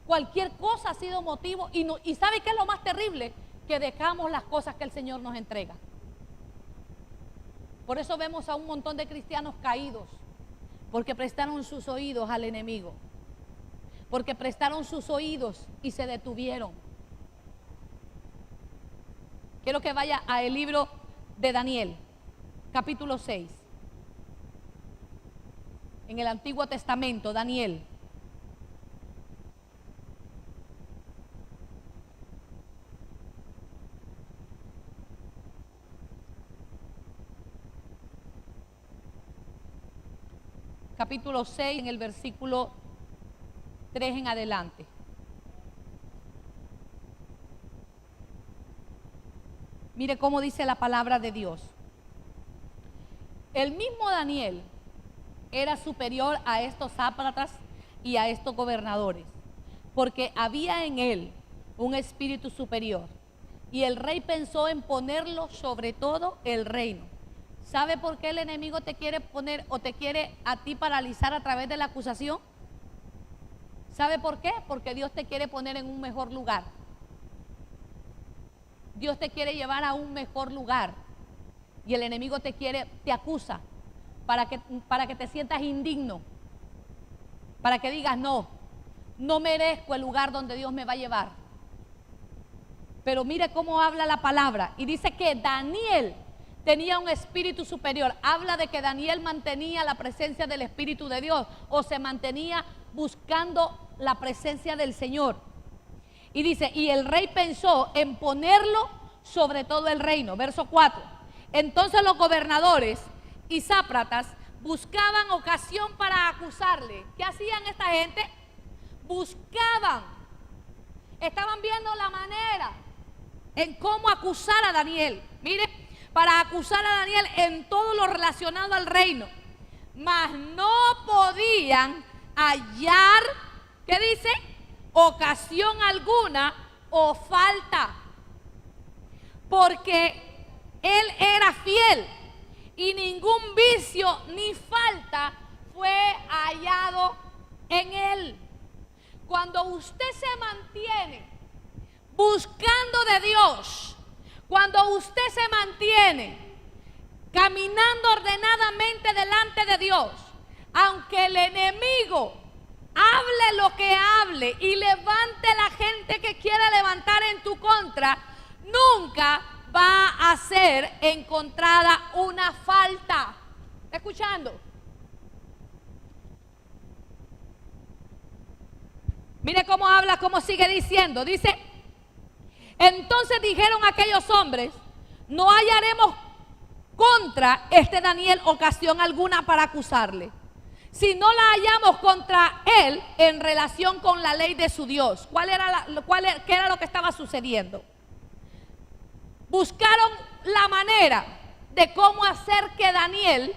Cualquier cosa ha sido motivo, y ¿sabe qué es lo más terrible? Que dejamos las cosas que el Señor nos entrega. Por eso vemos a un montón de cristianos caídos, porque prestaron sus oídos al enemigo, porque prestaron sus oídos y se detuvieron. Quiero que vaya al libro de Daniel, capítulo 6. En el Antiguo Testamento, Daniel. Capítulo 6, en el versículo 3 en adelante. Mire cómo dice la palabra de Dios. El mismo Daniel era superior a estos sátrapas y a estos gobernadores, porque había en él un espíritu superior, y el rey pensó en ponerlo sobre todo el reino. ¿Sabe por qué el enemigo te quiere poner o te quiere a ti paralizar a través de la acusación? ¿Sabe por qué? Porque Dios te quiere poner en un mejor lugar. Dios te quiere llevar a un mejor lugar. y el enemigo te acusa para que te sientas indigno, para que digas no merezco el lugar donde Dios me va a llevar. Pero mire cómo habla la palabra y dice que Daniel tenía un espíritu superior. Habla de que Daniel mantenía la presencia del Espíritu de Dios, o se mantenía buscando la presencia del Señor. Y dice, y el rey pensó en ponerlo sobre todo el reino. Verso 4. Entonces los gobernadores y sátrapas buscaban ocasión para acusarle. ¿Qué hacían esta gente? Buscaban, estaban viendo la manera en cómo acusar a Daniel. Mire, para acusar a Daniel en todo lo relacionado al reino, mas no podían hallar, ¿qué dice? Ocasión alguna o falta, porque él era fiel y ningún vicio ni falta fue hallado en él. Cuando usted se mantiene buscando de Dios, cuando usted se mantiene caminando ordenadamente delante de Dios, aunque el enemigo hable lo que hable y levante la gente que quiera levantar en tu contra, nunca va a ser encontrada una falta. ¿Está escuchando? Mire cómo habla, cómo sigue diciendo. Dice, entonces dijeron aquellos hombres, no hallaremos contra este Daniel ocasión alguna para acusarle, si no la hallamos contra él en relación con la ley de su Dios. ¿Qué era lo que estaba sucediendo? Buscaron la manera de cómo hacer que Daniel,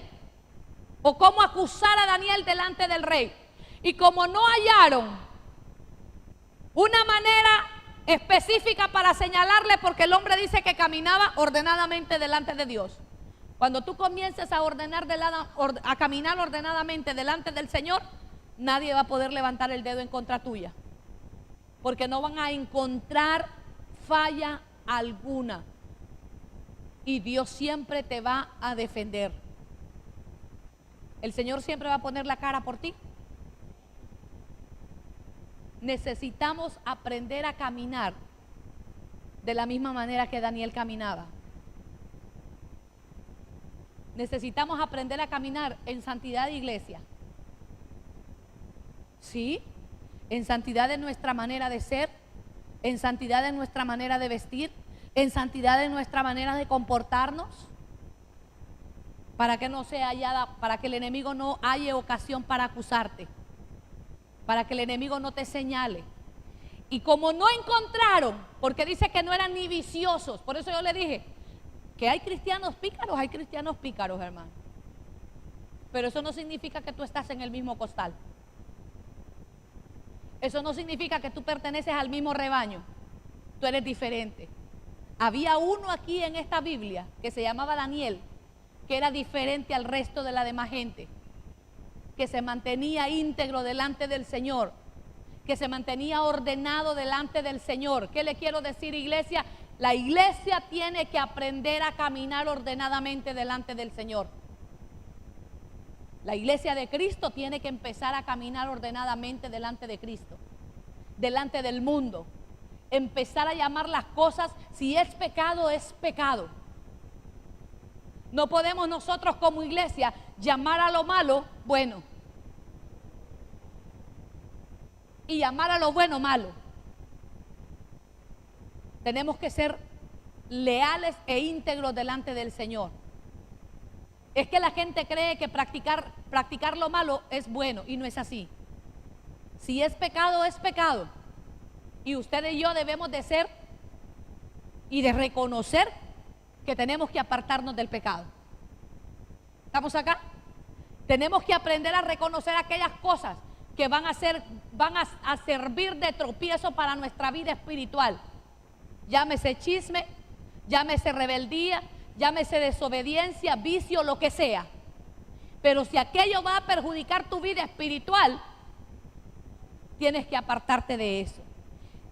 o cómo acusar a Daniel delante del rey. Y como no hallaron una manera específica para señalarle, porque el hombre dice que caminaba ordenadamente delante de Dios. Cuando tú comiences a caminar ordenadamente delante del Señor, nadie va a poder levantar el dedo en contra tuya, porque no van a encontrar falla alguna, y Dios siempre te va a defender. El Señor siempre va a poner la cara por ti. Necesitamos aprender a caminar de la misma manera que Daniel caminaba. Necesitamos aprender a caminar en santidad de iglesia. Sí, en santidad de nuestra manera de ser, en santidad de nuestra manera de vestir, en santidad de nuestra manera de comportarnos, para que no sea hallada, para que el enemigo no halle ocasión para acusarte, para que el enemigo no te señale. Y como no encontraron, porque dice que no eran ni viciosos, por eso yo le dije que hay cristianos pícaros, hermano. Pero eso no significa que tú estás en el mismo costal. Eso no significa que tú perteneces al mismo rebaño. Tú eres diferente. Había uno aquí en esta Biblia que se llamaba Daniel, que era diferente al resto de la demás gente, que se mantenía íntegro delante del Señor, que se mantenía ordenado delante del Señor. ¿Qué le quiero decir, iglesia? La iglesia tiene que aprender a caminar ordenadamente delante del Señor. La iglesia de Cristo tiene que empezar a caminar ordenadamente delante de Cristo, delante del mundo. Empezar a llamar las cosas, si es pecado, es pecado. No podemos nosotros como iglesia llamar a lo malo bueno y llamar a lo bueno malo. Tenemos que ser leales e íntegros delante del Señor. Es que la gente cree que practicar lo malo es bueno, y no es así. Si es pecado, es pecado. Y usted y yo debemos de ser y de reconocer que tenemos que apartarnos del pecado. ¿Estamos acá? Tenemos que aprender a reconocer aquellas cosas que van a servir de tropiezo para nuestra vida espiritual. Llámese chisme, llámese rebeldía, llámese desobediencia, vicio, lo que sea. Pero si aquello va a perjudicar tu vida espiritual, tienes que apartarte de eso.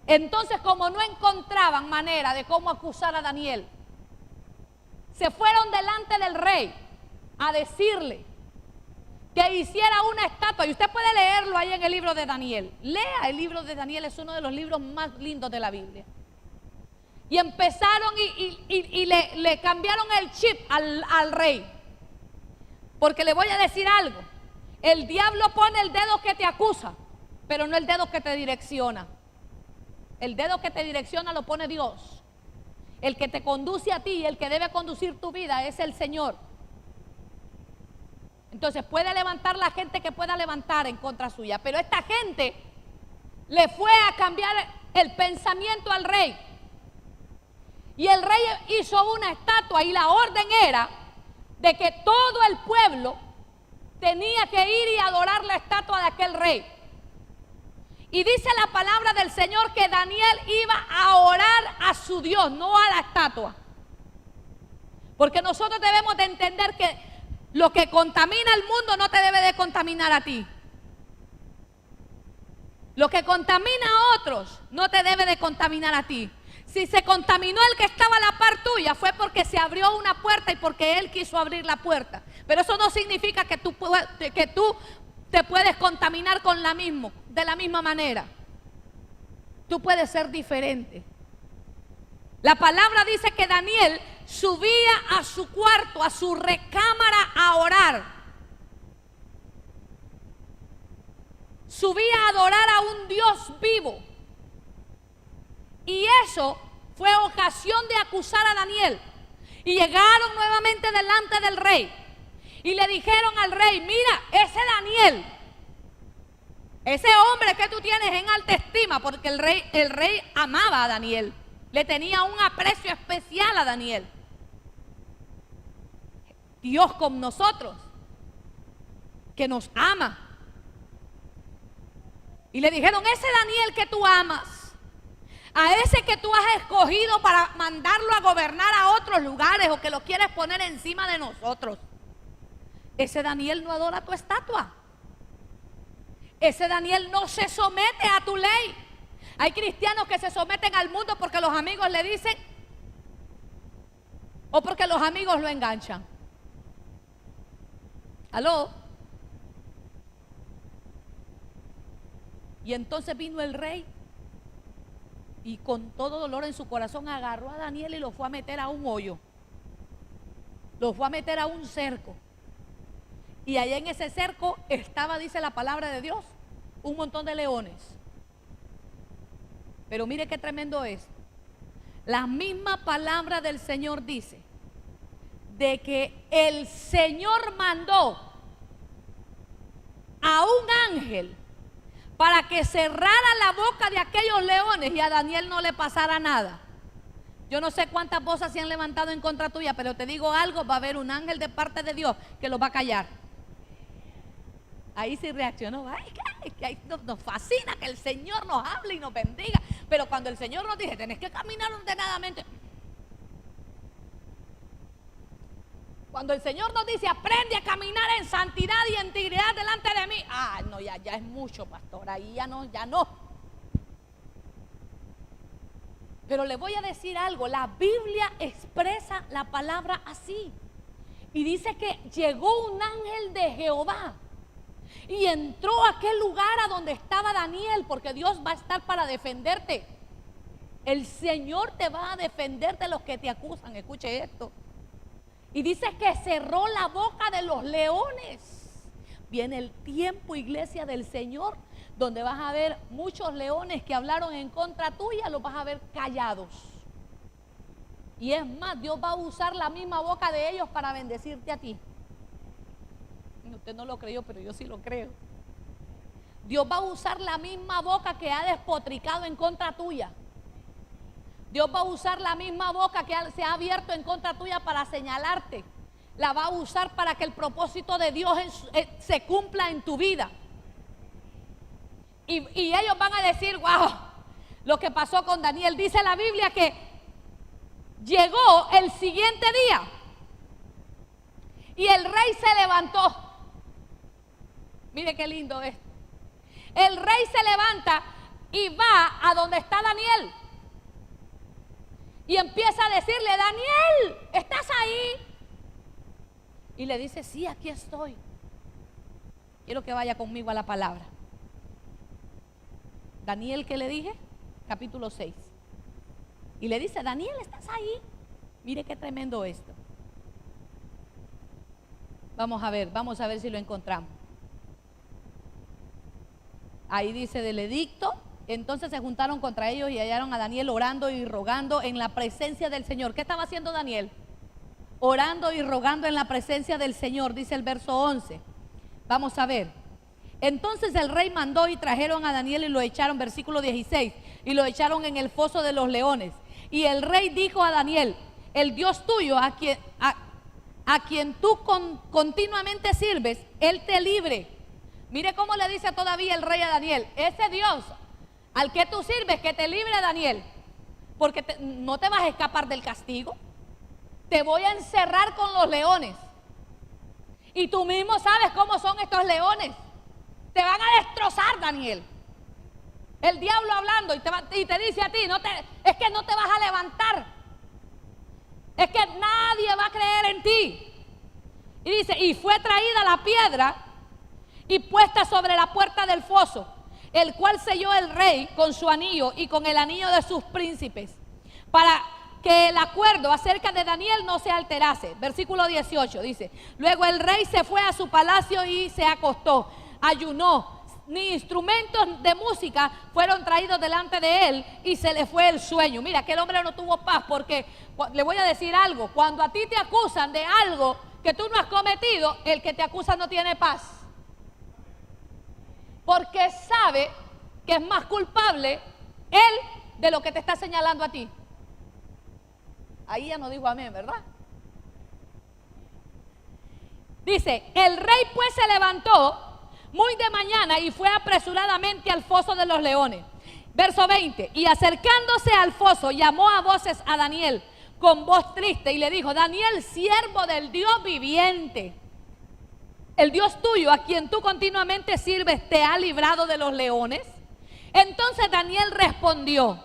Entonces, como no encontraban manera de cómo acusar a Daniel, se fueron delante del rey a decirle que hiciera una estatua. Y usted puede leerlo ahí en el libro de Daniel. Lea el libro de Daniel, es uno de los libros más lindos de la Biblia. Y empezaron y le cambiaron el chip al rey. Porque le voy a decir algo. El diablo pone el dedo que te acusa, pero no el dedo que te direcciona. El dedo que te direcciona lo pone Dios. El que te conduce a ti y el que debe conducir tu vida es el Señor. Entonces puede levantar la gente que pueda levantar en contra suya, pero esta gente le fue a cambiar el pensamiento al rey. Y el rey hizo una estatua y la orden era de que todo el pueblo tenía que ir y adorar la estatua de aquel rey. Y dice la palabra del Señor que Daniel iba a orar a su Dios, no a la estatua. Porque nosotros debemos de entender que lo que contamina al mundo no te debe de contaminar a ti. Lo que contamina a otros no te debe de contaminar a ti. Si se contaminó el que estaba a la par tuya, fue porque se abrió una puerta y porque él quiso abrir la puerta. Pero eso no significa que tú te puedes contaminar de la misma manera. Tú puedes ser diferente. La palabra dice que Daniel subía a su cuarto, a su recámara a orar. Subía a adorar a un Dios vivo. Y eso fue ocasión de acusar a Daniel. Y llegaron nuevamente delante del rey. Y le dijeron al rey, mira, ese Daniel, ese hombre que tú tienes en alta estima, porque el rey amaba a Daniel. Le tenía un aprecio especial a Daniel. Dios con nosotros, que nos ama. Y le dijeron, ese Daniel que tú amas, a ese que tú has escogido para mandarlo a gobernar a otros lugares o que lo quieres poner encima de nosotros, ese Daniel no adora tu estatua. Ese Daniel no se somete a tu ley. Hay cristianos que se someten al mundo porque los amigos le dicen o porque los amigos lo enganchan. ¿Aló? Y entonces vino el rey y con todo dolor en su corazón agarró a Daniel y lo fue a meter a un hoyo. Lo fue a meter a un cerco. Y allá en ese cerco estaba, dice la palabra de Dios, un montón de leones. Pero mire qué tremendo es. La misma palabra del Señor dice de que el Señor mandó a un ángel para que cerrara la boca de aquellos leones y a Daniel no le pasara nada. Yo no sé cuántas voces se han levantado en contra tuya, pero te digo algo, va a haber un ángel de parte de Dios que los va a callar. Ahí sí reaccionó. Ay, nos fascina que el Señor nos hable y nos bendiga. Pero cuando el Señor nos dice, tenés que caminar ordenadamente. Cuando el Señor nos dice, aprende a caminar en santidad y integridad delante de mí. Ah, no, ya es mucho, pastor. Ahí ya no. Pero le voy a decir algo. La Biblia expresa la palabra así. Y dice que llegó un ángel de Jehová y entró a aquel lugar a donde estaba Daniel, porque Dios va a estar para defenderte. El Señor te va a defender de los que te acusan. Escuche esto. Y dice que cerró la boca de los leones. Viene el tiempo, iglesia del Señor, donde vas a ver muchos leones que hablaron en contra tuya, los vas a ver callados. Y es más, Dios va a usar la misma boca de ellos para bendecirte a ti. Usted no lo creyó, pero yo sí lo creo. Dios va a usar la misma boca que ha despotricado en contra tuya. Dios va a usar la misma boca que se ha abierto en contra tuya para señalarte. La va a usar para que el propósito de Dios se cumpla en tu vida. Y ellos van a decir, wow, lo que pasó con Daniel. Dice la Biblia que llegó el siguiente día y el rey se levantó. Mire qué lindo es. El rey se levanta y va a donde está Daniel. y empieza a decirle: Daniel, ¿estás ahí? Y le dice: sí, aquí estoy. Quiero que vaya conmigo a la palabra. Daniel, ¿qué le dije? Capítulo 6. Y le dice: Daniel, ¿estás ahí? Mire qué tremendo esto. Vamos a ver si lo encontramos. Ahí dice: del edicto. Entonces se juntaron contra ellos y hallaron a Daniel orando y rogando en la presencia del Señor. ¿Qué estaba haciendo Daniel? Orando y rogando en la presencia del Señor, dice el verso 11. Vamos a ver. Entonces el rey mandó y trajeron a Daniel y lo echaron, versículo 16, y lo echaron en el foso de los leones. Y el rey dijo a Daniel: el Dios tuyo, a quien tú continuamente sirves, Él te libre. Mire cómo le dice todavía el rey a Daniel: ese Dios al que tú sirves, que te libre, Daniel, porque no te vas a escapar del castigo. Te voy a encerrar con los leones. Y tú mismo sabes cómo son estos leones. Te van a destrozar, Daniel. El diablo hablando y te dice a ti: es que no te vas a levantar. Es que nadie va a creer en ti. Y dice: y fue traída la piedra y puesta sobre la puerta del foso, el cual selló el rey con su anillo y con el anillo de sus príncipes, para que el acuerdo acerca de Daniel no se alterase. Versículo 18 dice: luego el rey se fue a su palacio y se acostó, ayunó, ni instrumentos de música fueron traídos delante de él, y se le fue el sueño. Mira, que el hombre no tuvo paz, porque le voy a decir algo: cuando a ti te acusan de algo que tú no has cometido, el que te acusa no tiene paz, porque sabe que es más culpable él de lo que te está señalando a ti. Ahí ya no dijo amén, ¿verdad? Dice: el rey pues se levantó muy de mañana y fue apresuradamente al foso de los leones. Verso 20: y acercándose al foso, llamó a voces a Daniel con voz triste y le dijo: Daniel, siervo del Dios viviente, el Dios tuyo, a quien tú continuamente sirves, ¿te ha librado de los leones? Entonces Daniel respondió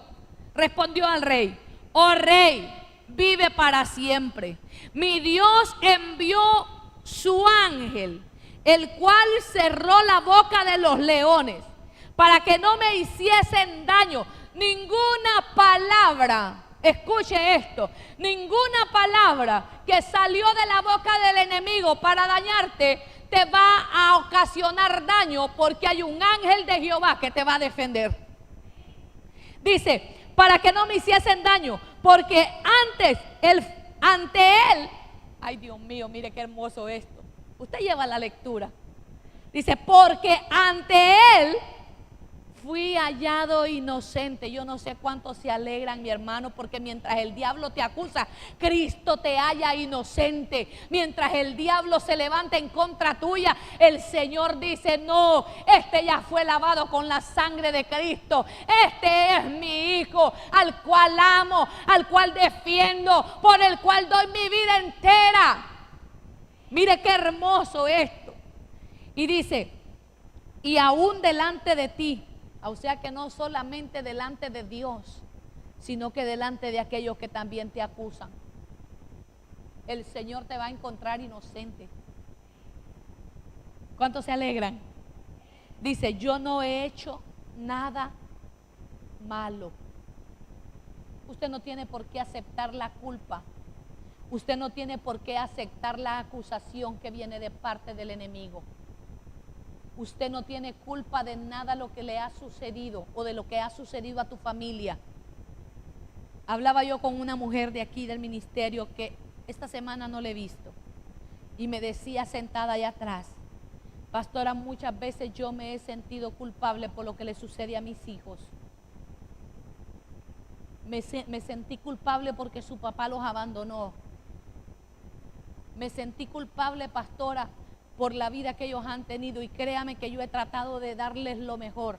al rey: oh rey, vive para siempre. Mi Dios envió su ángel, el cual cerró la boca de los leones para que no me hiciesen daño. Ninguna palabra, escuche esto, ninguna palabra que salió de la boca del enemigo para dañarte te va a ocasionar daño, porque hay un ángel de Jehová que te va a defender. Dice: para que no me hiciesen daño, porque ante él, ay Dios mío, mire qué hermoso esto. Usted lleva la lectura. Dice: porque ante él fui hallado inocente. Yo no sé cuántos se alegran, mi hermano, porque mientras el diablo te acusa, Cristo te halla inocente. Mientras el diablo se levanta en contra tuya, el Señor dice: no, este ya fue lavado con la sangre de Cristo. Este es mi hijo, al cual amo, al cual defiendo, por el cual doy mi vida entera. Mire qué hermoso esto. Y dice: y aún delante de ti. O sea que no solamente delante de Dios, sino que delante de aquellos que también te acusan, el Señor te va a encontrar inocente. ¿Cuántos se alegran? Dice: yo no he hecho nada malo. Usted no tiene por qué aceptar la culpa. Usted no tiene por qué aceptar la acusación que viene de parte del enemigo. Usted no tiene culpa de nada lo que le ha sucedido o de lo que ha sucedido a tu familia. Hablaba yo con una mujer de aquí del ministerio que esta semana no le he visto, y me decía sentada allá atrás: pastora, muchas veces yo me he sentido culpable por lo que le sucede a mis hijos. Me sentí culpable porque su papá los abandonó. Me sentí culpable, pastora, por la vida que ellos han tenido, y créame que yo he tratado de darles lo mejor.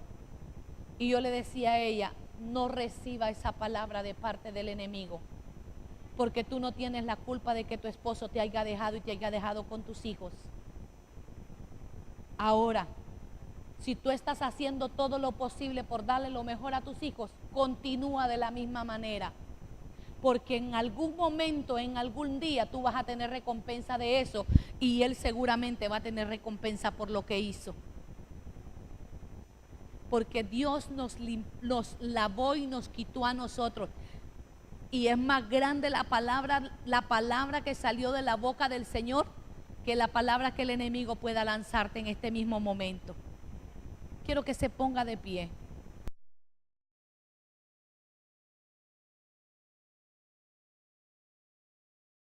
Y yo le decía a ella: no reciba esa palabra de parte del enemigo, porque tú no tienes la culpa de que tu esposo te haya dejado y te haya dejado con tus hijos. Ahora, si tú estás haciendo todo lo posible por darle lo mejor a tus hijos, continúa de la misma manera, porque en algún momento, en algún día tú vas a tener recompensa de eso, y Él seguramente va a tener recompensa por lo que hizo. Porque Dios nos lavó y nos quitó a nosotros. Y es más grande la palabra que salió de la boca del Señor que la palabra que el enemigo pueda lanzarte en este mismo momento. Quiero que se ponga de pie.